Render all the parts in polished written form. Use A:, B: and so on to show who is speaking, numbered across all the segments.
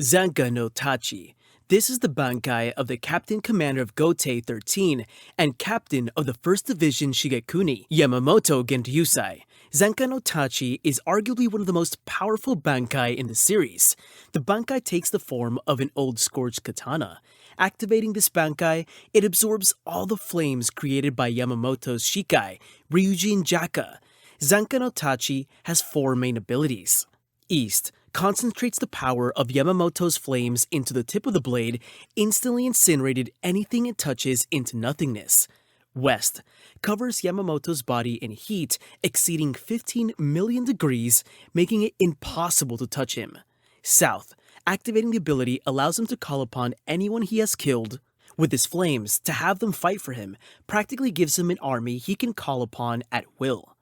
A: Zanka No Tachi. This is the Bankai of the Captain Commander of Gotei 13 and Captain of the 1st Division Shigekuni, Yamamoto Genryusai. Zanka no Tachi is arguably one of the most powerful Bankai in the series. The Bankai takes the form of an old scorched katana. Activating this Bankai, it absorbs all the flames created by Yamamoto's Shikai, Ryujin Jaka. Zanka no Tachi has 4 main abilities. East concentrates the power of Yamamoto's flames into the tip of the blade, instantly incinerated anything it touches into nothingness. West covers Yamamoto's body in heat exceeding 15 million degrees, making it impossible to touch him. South, activating the ability allows him to call upon anyone he has killed with his flames to have them fight for him, practically gives him an army he can call upon at will.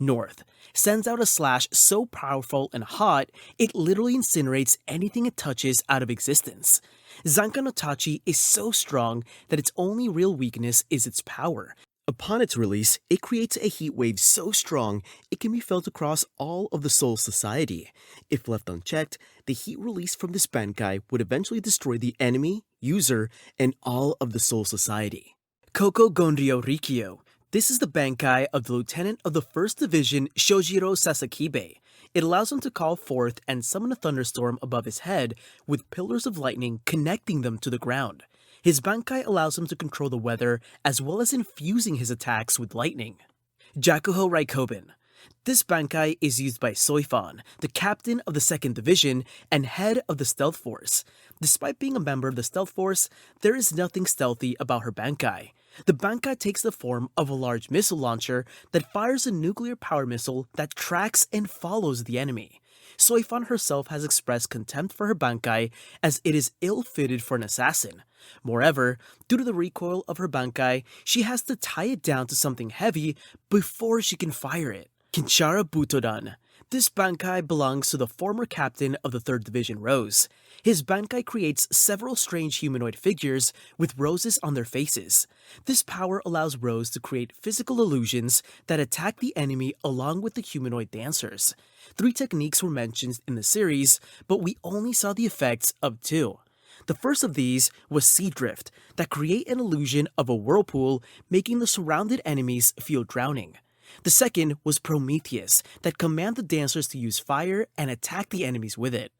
A: North sends out a slash so powerful and hot, it literally incinerates anything it touches out of existence. Zanka no Tachi is so strong that its only real weakness is its power. Upon its release, it creates a heat wave so strong it can be felt across all of the Soul Society. If left unchecked, the heat released from this Bankai would eventually destroy the enemy, user, and all of the Soul Society. Koko Gonryo Rikyu. This is the Bankai of the Lieutenant of the 1st Division Shojiro Sasakibe. It allows him to call forth and summon a thunderstorm above his head with pillars of lightning connecting them to the ground. His Bankai allows him to control the weather as well as infusing his attacks with lightning. Jakuho Raikoben. This Bankai is used by Soifon, the captain of the 2nd Division and head of the Stealth Force. Despite being a member of the Stealth Force, there is nothing stealthy about her Bankai. The Bankai takes the form of a large missile launcher that fires a nuclear power missile that tracks and follows the enemy. Soifon herself has expressed contempt for her Bankai as it is ill-fitted for an assassin. Moreover, due to the recoil of her Bankai, she has to tie it down to something heavy before she can fire it. Kinshara Butodan. This Bankai belongs to the former captain of the 3rd Division Rose. His Bankai creates several strange humanoid figures with roses on their faces. This power allows Rose to create physical illusions that attack the enemy along with the humanoid dancers. 3 techniques were mentioned in the series, but we only saw the effects of 2. The first of these was Sea Drift, that create an illusion of a whirlpool, making the surrounded enemies feel drowning. The second was Prometheus, that command the dancers to use fire and attack the enemies with it.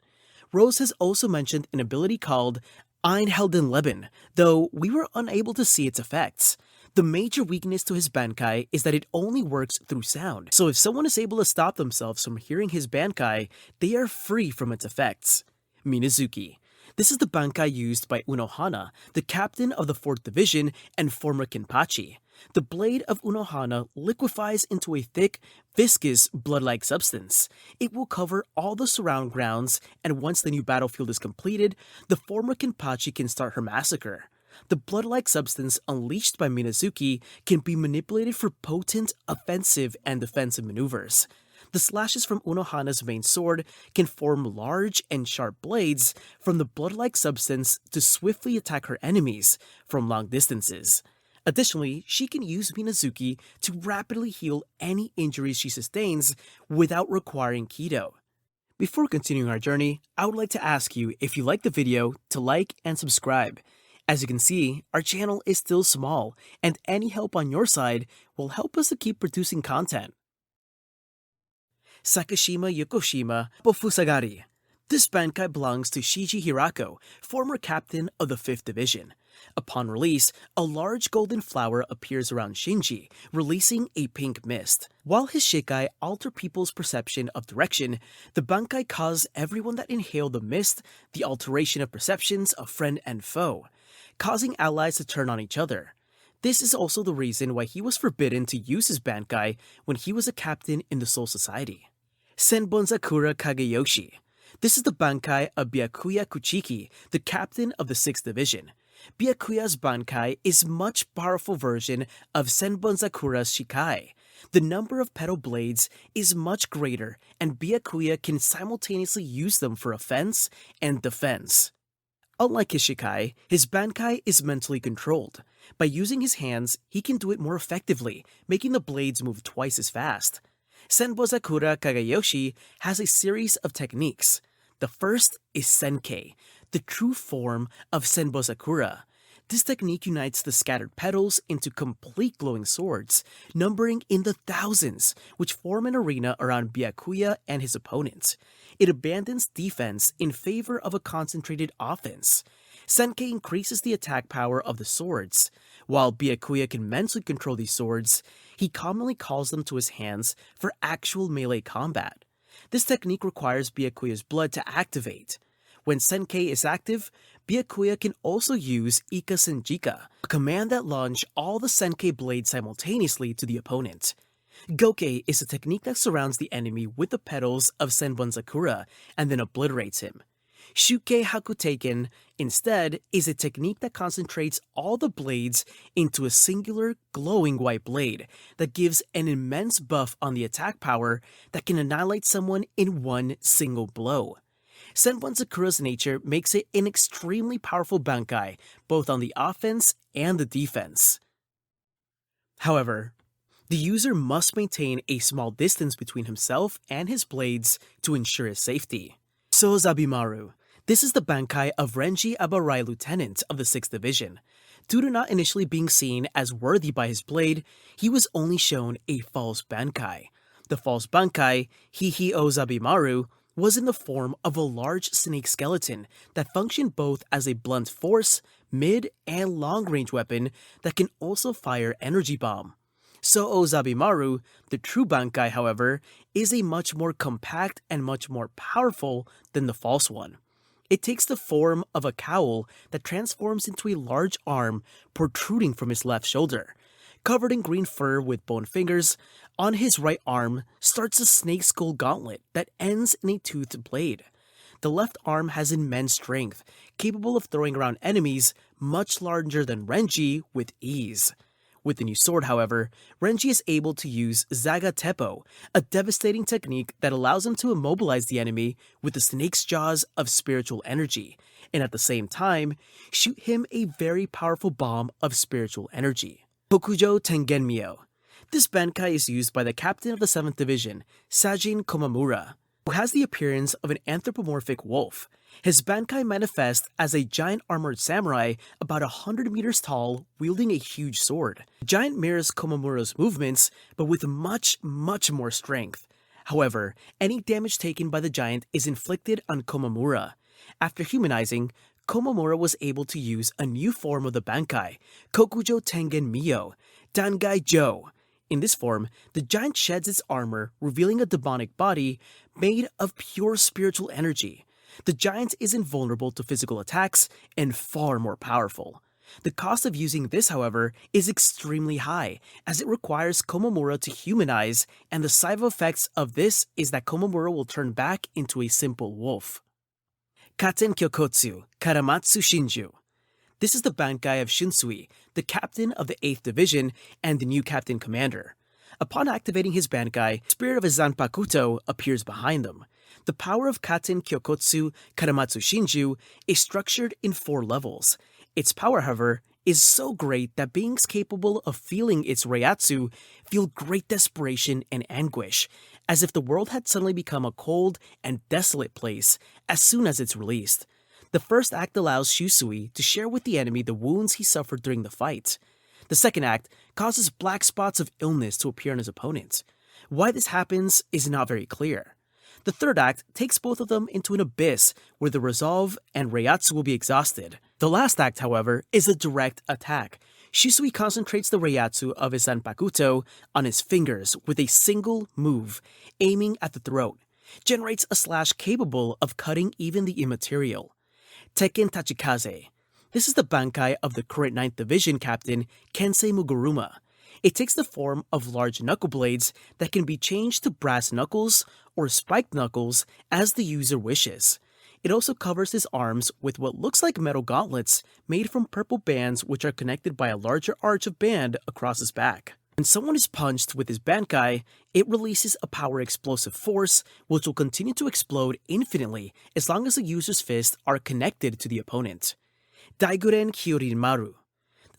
A: Rose has also mentioned an ability called Einheldenleben, though we were unable to see its effects. The major weakness to his Bankai is that it only works through sound, so if someone is able to stop themselves from hearing his Bankai, they are free from its effects. Minazuki. This is the Bankai used by Unohana, the captain of the 4th Division and former Kenpachi. The blade of Unohana liquefies into a thick, viscous, blood-like substance. It will cover all the surround grounds, and once the new battlefield is completed, the former Kenpachi can start her massacre. The blood-like substance unleashed by Minazuki can be manipulated for potent, offensive, and defensive maneuvers. The slashes from Unohana's main sword can form large and sharp blades from the blood-like substance to swiftly attack her enemies from long distances. Additionally, she can use Minazuki to rapidly heal any injuries she sustains without requiring Kido. Before continuing our journey, I would like to ask you if you liked the video to like and subscribe. As you can see, our channel is still small, and any help on your side will help us to keep producing content. Sakashima Yokoshima Happofusagari. This Bankai belongs to Shiji Hirako, former captain of the 5th Division. Upon release, a large golden flower appears around Shinji, releasing a pink mist. While his Shikai alter people's perception of direction, the Bankai cause everyone that inhale the mist the alteration of perceptions of friend and foe, causing allies to turn on each other. This is also the reason why he was forbidden to use his Bankai when he was a captain in the Soul Society. Senbonzakura Kageyoshi. This is the Bankai of Byakuya Kuchiki, the captain of the 6th Division. Byakuya's Bankai is a much powerful version of Senbonzakura's Shikai. The number of petal blades is much greater, and Byakuya can simultaneously use them for offense and defense. Unlike his Shikai, his Bankai is mentally controlled. By using his hands, he can do it more effectively, making the blades move twice as fast. Senbonzakura Kageyoshi has a series of techniques. The first is Senkei, the true form of Senbonzakura. This technique unites the scattered petals into complete glowing swords, numbering in the thousands, which form an arena around Byakuya and his opponent. It abandons defense in favor of a concentrated offense. Senkei increases the attack power of the swords. While Byakuya can mentally control these swords, he commonly calls them to his hands for actual melee combat. This technique requires Byakuya's blood to activate. When Senkei is active, Byakuya can also use Ika Senjika, a command that launches all the Senkei blades simultaneously to the opponent. Gokei is a technique that surrounds the enemy with the petals of Senbonzakura and then obliterates him. Shukei Hakuteiken, instead, is a technique that concentrates all the blades into a singular glowing white blade that gives an immense buff on the attack power that can annihilate someone in one single blow. Senbonzakura's nature makes it an extremely powerful Bankai, both on the offense and the defense. However, the user must maintain a small distance between himself and his blades to ensure his safety. Soo Zabimaru. This is the Bankai of Renji Abarai Lieutenant of the 6th Division. Due to not initially being seen as worthy by his blade, he was only shown a false Bankai. The false Bankai, Hihio Zabimaru, was in the form of a large snake skeleton that functioned both as a blunt force, mid, and long-range weapon that can also fire energy bomb. Soo Zabimaru, the true Bankai, however, is a much more compact and much more powerful than the false one. It takes the form of a cowl that transforms into a large arm protruding from his left shoulder. Covered in green fur with bone fingers, on his right arm starts a snake skull gauntlet that ends in a toothed blade. The left arm has immense strength, capable of throwing around enemies much larger than Renji with ease. With the new sword, however, Renji is able to use Zaga Teppo, a devastating technique that allows him to immobilize the enemy with the snake's jaws of spiritual energy, and at the same time, shoot him a very powerful bomb of spiritual energy. Kokujo Tengenmyoo. This Bankai is used by the captain of the 7th Division, Sajin Komamura, who has the appearance of an anthropomorphic wolf. His Bankai manifests as a giant armored samurai about 100 meters tall, wielding a huge sword. The giant mirrors Komamura's movements, but with much more strength. However, any damage taken by the giant is inflicted on Komamura. After humanizing, Komamura was able to use a new form of the Bankai, Kokujo Tengenmyoo, Dangai Jo. In this form, the giant sheds its armor, revealing a demonic body made of pure spiritual energy. The giant is invulnerable to physical attacks and far more powerful. The cost of using this, however, is extremely high, as it requires Komamura to humanize, and the side effects of this is that Komamura will turn back into a simple wolf. Katen Kyokotsu, Karamatsu Shinju. This is the Bankai of Shinsui, the captain of the 8th Division and the new captain commander. Upon activating his Bankai, the spirit of his Zanpakuto appears behind them. The power of Katen Kyokotsu Karamatsu Shinju is structured in 4 levels. Its power, however, is so great that beings capable of feeling its Reiatsu feel great desperation and anguish, as if the world had suddenly become a cold and desolate place as soon as it's released. The first act allows Shusui to share with the enemy the wounds he suffered during the fight. The second act causes black spots of illness to appear on his opponent. Why this happens is not very clear. The third act takes both of them into an abyss where the resolve and Reiatsu will be exhausted. The last act, however, is a direct attack. Shusui concentrates the Reiatsu of his Zanpakuto on his fingers with a single move, aiming at the throat. Generates a slash capable of cutting even the immaterial. Tekken Tachikaze. This is the Bankai of the current 9th Division captain, Kensei Muguruma. It takes the form of large knuckle blades that can be changed to brass knuckles or spiked knuckles as the user wishes. It also covers his arms with what looks like metal gauntlets made from purple bands which are connected by a larger arch of band across his back. When someone is punched with his Bankai, it releases a power explosive force which will continue to explode infinitely as long as the user's fists are connected to the opponent. Daiguren Hyorinmaru.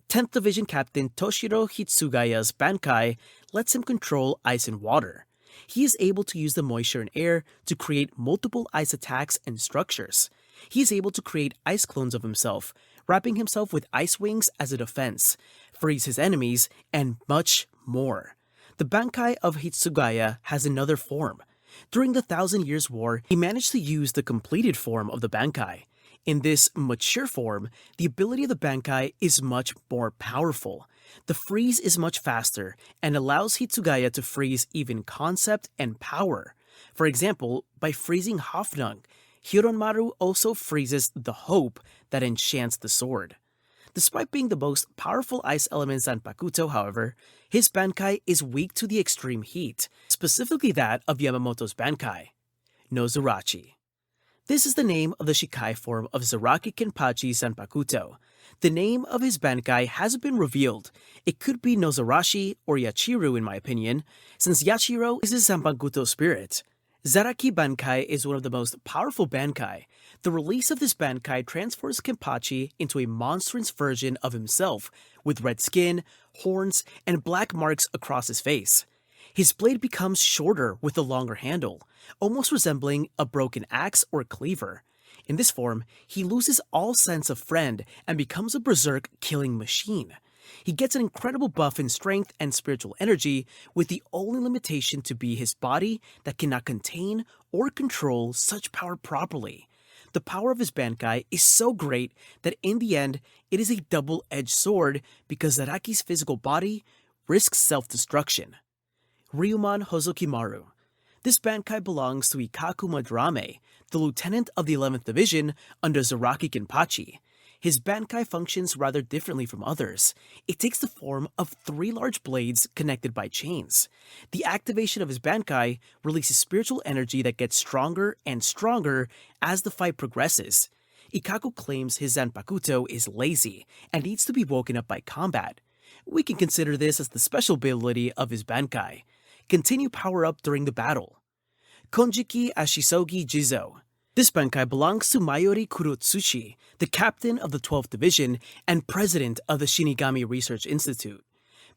A: 10th Division Captain Toshiro Hitsugaya's Bankai lets him control ice and water. He is able to use the moisture and air to create multiple ice attacks and structures. He is able to create ice clones of himself, wrapping himself with ice wings as a defense, freeze his enemies, and much more. The Bankai of Hitsugaya has another form. During the Thousand Years' War, he managed to use the completed form of the Bankai. In this mature form, the ability of the Bankai is much more powerful. The freeze is much faster and allows Hitsugaya to freeze even concept and power. For example, by freezing Hofnung, Hyorinmaru also freezes the hope that enchants the sword. Despite being the most powerful ice element Zanpakuto, however, his Bankai is weak to the extreme heat, specifically that of Yamamoto's Bankai, Nozarashi. This is the name of the Shikai form of Zaraki Kenpachi Zanpakuto. The name of his Bankai hasn't been revealed. It could be Nozarashi or Yachiru in my opinion, since Yashiro is his Zanpakuto spirit. Zaraki Bankai is one of the most powerful Bankai. The release of this Bankai transforms Kenpachi into a monstrous version of himself, with red skin, horns, and black marks across his face. His blade becomes shorter with a longer handle, almost resembling a broken axe or cleaver. In this form, he loses all sense of friend and becomes a berserk killing machine. He gets an incredible buff in strength and spiritual energy, with the only limitation to be his body that cannot contain or control such power properly. The power of his Bankai is so great that in the end, it is a double-edged sword because Zaraki's physical body risks self-destruction. Ryumon Hozukimaru. This Bankai belongs to Ikaku Madarame, the lieutenant of the 11th Division under Zaraki Kenpachi. His Bankai functions rather differently from others. It takes the form of 3 large blades connected by chains. The activation of his Bankai releases spiritual energy that gets stronger and stronger as the fight progresses. Ikaku claims his Zanpakuto is lazy and needs to be woken up by combat. We can consider this as the special ability of his Bankai. Continue power up during the battle. Konjiki Ashisogi Jizo. This Bankai belongs to Mayuri Kurotsuchi, the captain of the 12th Division and president of the Shinigami Research Institute.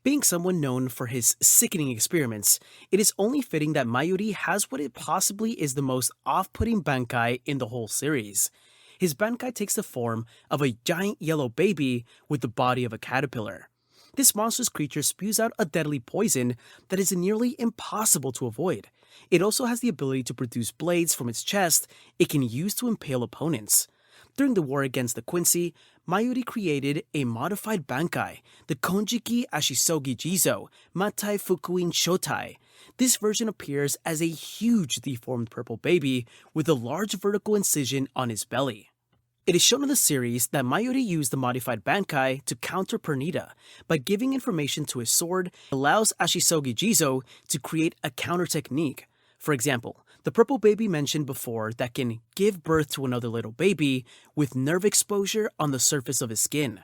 A: Being someone known for his sickening experiments, it is only fitting that Mayuri has what it possibly is the most off-putting Bankai in the whole series. His Bankai takes the form of a giant yellow baby with the body of a caterpillar. This monstrous creature spews out a deadly poison that is nearly impossible to avoid. It also has the ability to produce blades from its chest it can use to impale opponents. During the war against the Quincy, Mayuri created a modified Bankai, the Konjiki Ashisogi Jizo Matai Fukuin Shotai. This version appears as a huge deformed purple baby with a large vertical incision on his belly. It is shown in the series that Mayuri used the modified Bankai to counter Pernita by giving information to his sword that allows Ashisogi Jizo to create a counter technique. For example, the purple baby mentioned before that can give birth to another little baby with nerve exposure on the surface of his skin.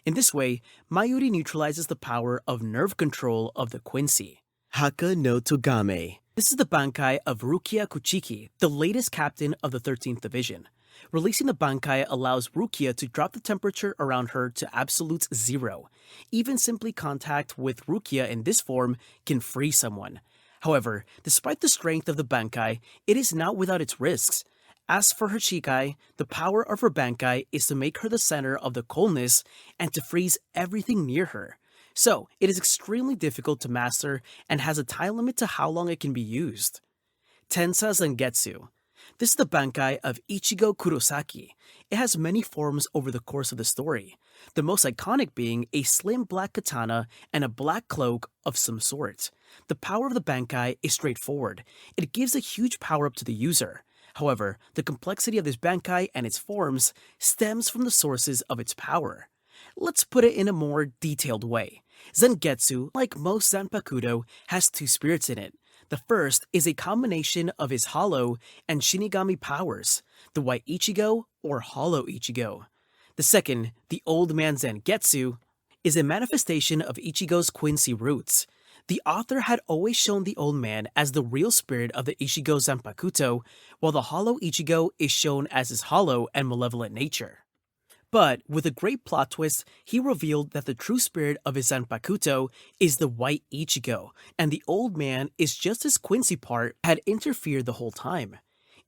A: In this way, Mayuri neutralizes the power of nerve control of the Quincy. Hakka No Togame. This is the Bankai of Rukia Kuchiki, the latest captain of the 13th Division. Releasing the Bankai allows Rukia to drop the temperature around her to absolute 0. Even simply contact with Rukia in this form can freeze someone. However, despite the strength of the Bankai, it is not without its risks. As for her Shikai, the power of her Bankai is to make her the center of the coldness and to freeze everything near her. So, it is extremely difficult to master and has a time limit to how long it can be used. Tensa Zangetsu. This is the Bankai of Ichigo Kurosaki. It has many forms over the course of the story, the most iconic being a slim black katana and a black cloak of some sort. The power of the Bankai is straightforward. It gives a huge power up to the user. However, the complexity of this Bankai and its forms stems from the sources of its power. Let's put it in a more detailed way. Zangetsu, like most Zanpakuto, has 2 spirits in it. The first is a combination of his Hollow and Shinigami powers, the White Ichigo or Hollow Ichigo. The second, the Old Man Zangetsu, is a manifestation of Ichigo's Quincy roots. The author had always shown the Old Man as the real spirit of the Ichigo Zanpakuto, while the Hollow Ichigo is shown as his hollow and malevolent nature. But with a great plot twist, he revealed that the true spirit of his Zanpakuto is the white Ichigo, and the old man is just his Quincy part had interfered the whole time.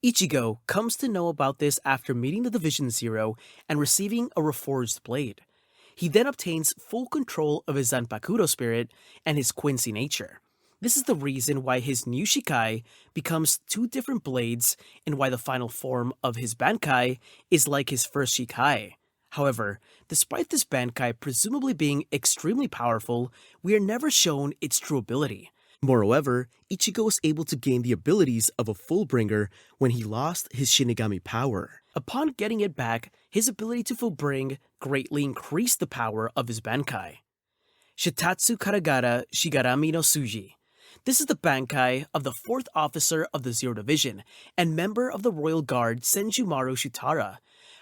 A: Ichigo comes to know about this after meeting the Division Zero and receiving a reforged blade. He then obtains full control of his Zanpakuto spirit and his Quincy nature. This is the reason why his new Shikai becomes two different blades and why the final form of his Bankai is like his first Shikai. However, despite this Bankai presumably being extremely powerful, we are never shown its true ability. Moreover, Ichigo was able to gain the abilities of a Fullbringer when he lost his Shinigami power. Upon getting it back, his ability to Fullbring greatly increased the power of his Bankai. Shatatsu Karagara Shigarami no Suji. This is the Bankai of the 4th officer of the Zero Division and member of the Royal Guard Senjumaru Shutara.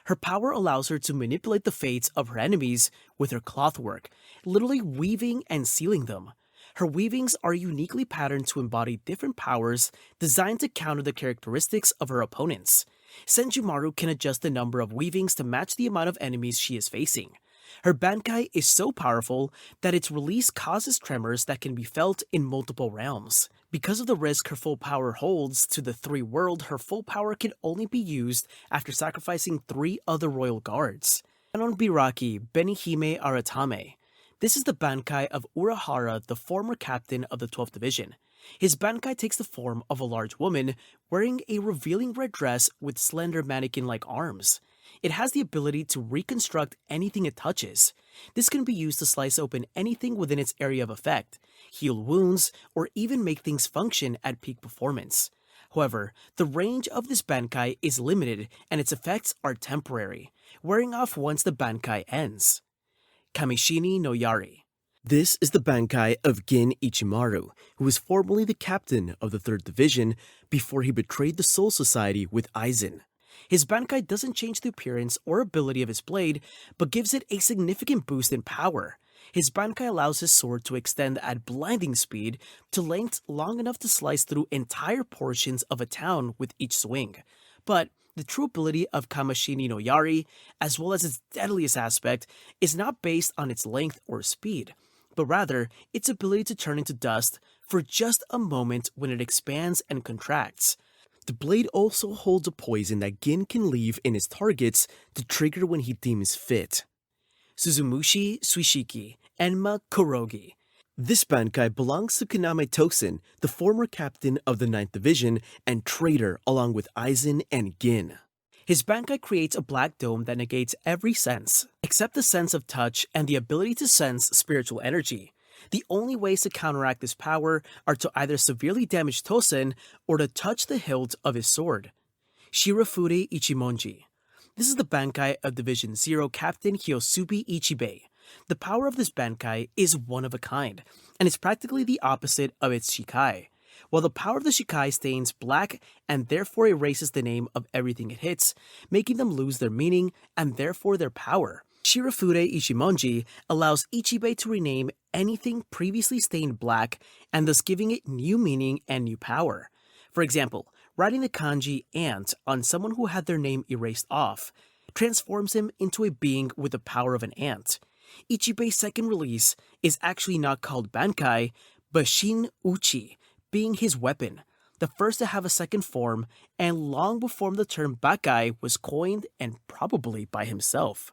A: Her power allows her to manipulate the fates of her enemies with her clothwork, literally weaving and sealing them. Her weavings are uniquely patterned to embody different powers designed to counter the characteristics of her opponents. Senjumaru can adjust the number of weavings to match the amount of enemies she is facing. Her Bankai is so powerful that its release causes tremors that can be felt in multiple realms. Because of the risk her full power holds to the 3 world, her full power can only be used after sacrificing 3 other royal guards. Kanon Biraki Benihime Aratame. This is the Bankai of Urahara, the former captain of the 12th Division. His Bankai takes the form of a large woman wearing a revealing red dress with slender mannequin-like arms. It has the ability to reconstruct anything it touches. This can be used to slice open anything within its area of effect, heal wounds, or even make things function at peak performance. However, the range of this Bankai is limited and its effects are temporary, wearing off once the Bankai ends. Kamishini no Yari. This is the Bankai of Gin Ichimaru, who was formerly the captain of the 3rd Division before he betrayed the Soul Society with Aizen. His Bankai doesn't change the appearance or ability of his blade, but gives it a significant boost in power. His Bankai allows his sword to extend at blinding speed to lengths long enough to slice through entire portions of a town with each swing. But the true ability of Kamishini no Yari, as well as its deadliest aspect, is not based on its length or speed, but rather its ability to turn into dust for just a moment when it expands and contracts. The blade also holds a poison that Gin can leave in his targets to trigger when he deems fit. Suzumushi Suishiki Enma Korogi. This Bankai belongs to Kaname Tosen, the former captain of the 9th Division and traitor along with Aizen and Gin. His Bankai creates a black dome that negates every sense, except the sense of touch and the ability to sense spiritual energy. The only ways to counteract this power are to either severely damage Tosen or to touch the hilt of his sword. Shirafude Ichimonji. This is the Bankai of Division 0 Captain Hyosubi Ichibei. The power of this Bankai is one of a kind, and is practically the opposite of its Shikai. While the power of the Shikai stains black and therefore erases the name of everything it hits, making them lose their meaning and therefore their power. Shirafude Ichimonji allows Ichibei to rename anything previously stained black and thus giving it new meaning and new power. For example, writing the kanji ant on someone who had their name erased off transforms him into a being with the power of an ant. Ichibei's second release is actually not called Bankai, but Shin Uchi, being his weapon, the first to have a second form, and long before the term Bakai was coined and probably by himself.